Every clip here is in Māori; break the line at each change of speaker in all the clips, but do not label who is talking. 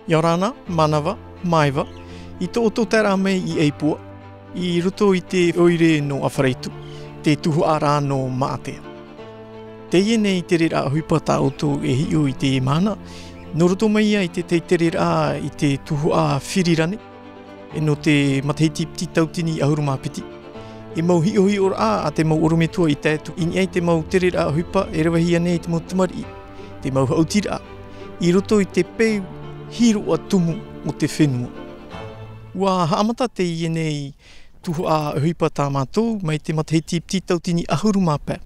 Iorana, Manawa, Maiwa, I tō oto tērā mei I Eipua, I roto I te oire no Awhareitu, te tuhu ārā no Maatea. Te nei te rera huipa tā oto e hiu I te mana, no roto mai I te rera I te tuhu a whirirane, e no te matahiti piti tautini I ahuruma piti. E mau hio a te mau orometua I tētu, I te mau te rera huipa e rawahi ane I te mau tamari, te mau hautira, I roto I te peu hiro a tumu o te whenua. Ua haamata te nei tuhu a huipa tā mātou mai te matahiti piti tautini ahuruma pē.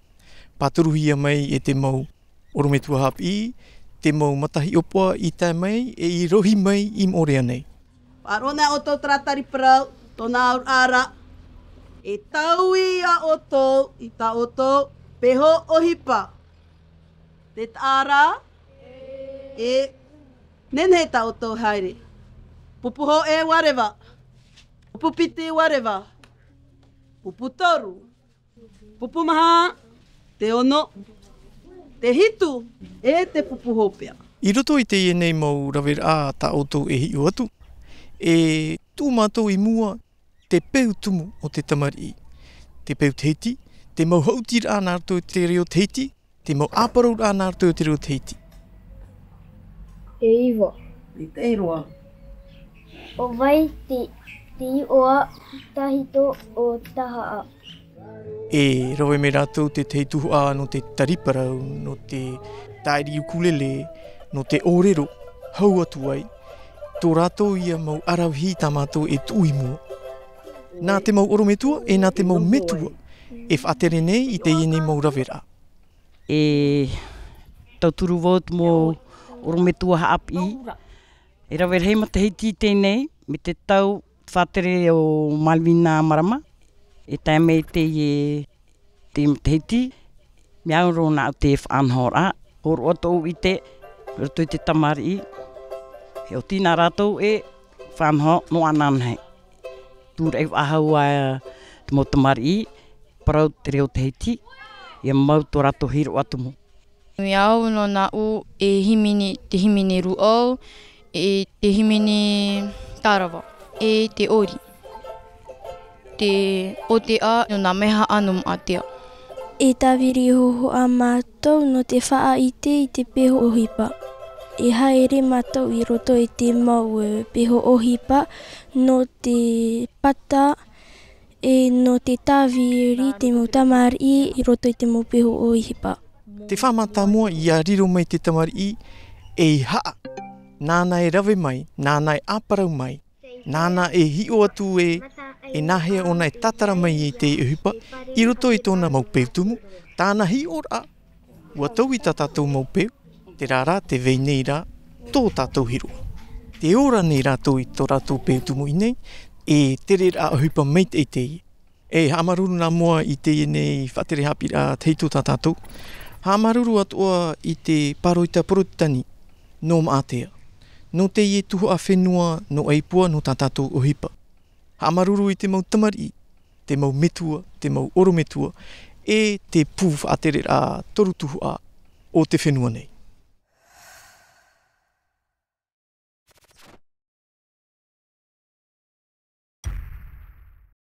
Pāturuhia mai e te mau orometua hapi, te mau matahi opua I tā mai e I rohi mai I morea nei.
Parona o tō tratari parau, tōna aur ara, e taui a oto I tā oto peho ohipa. Te tāra, e nenhe tā oto haere. Pupuho e warewa, pupupiti warewa, puputoru, pupumaha, te ono, te hitu, e te pupuhopea.
I roto I te nei mau rawera tā oto e hiu atu, e tū mātou I mua te peu tumu o te tamari. Te peu teiti, te mau hautir a nārtou te reo teiti, te mau āparau a nārtou te reo teiti.
E iwa.
I te roa.
O vai ti oa tahito o taha a.
E rawe me rātou te teituhu a no te tariparau, no te tairi ukulele, no te ōrero, hau atu ai. Tō rātou ia mau arauhi tā mātou e tui mua. Nā te mau orometua e nā te mau metua, e whaatere nei I te iene mau rawera.
E tauturu vot mō orometua haapi, e rawera hei matahiti tēnei, me te tau whaatere o Malvina Marama, e taime te matahiti, me auro nā te whaanhora, horo ato I te, roto I te tamari, e o tīnā rātou e whanho no ananhei. Tūra e wahau a te mau tamari, parau te reo tahiti, e mau tō rātou hiro atumu.
Me au no nā u e himini, te himini ruau, e te himini tārawa, e te ori. O te a no nā meha anu atea.
E tawiri hoho a mātou no te whaaite I te peho ohipa. E haere mātou I roto I te mau peho ohipa no te pata e no te tāwiri, te mau tamari I roto I te mau peho ohipa.
Te whamata mua I a riro mai te tamari e haa. Nāna e rawe mai, nāna e āparau mai, nāna e hio atu e nahea ona e tatara mai I te uhipa, I roto I tōna maupeu tumu, tāna hi ora. Ua tau I tā tātou maupeu, te rāra, te vei nei rā, tō tātou hiro. Te ora nei rātou I tō rātou peu tumu I nei, e tere rā uhipa mei te te I. E hamaruru nā mua I te nei whatere hapi rā teito tā tātou. Hamaruru atua I te paroita porotani, no Maatea. No te ie tuhu a whenua no Eipua no tā tātou ohipa. Hamaruru I te mau tamari, te mau metua, te mau orometua, e te pū whaatere a toru tuhu a o te whenua nei.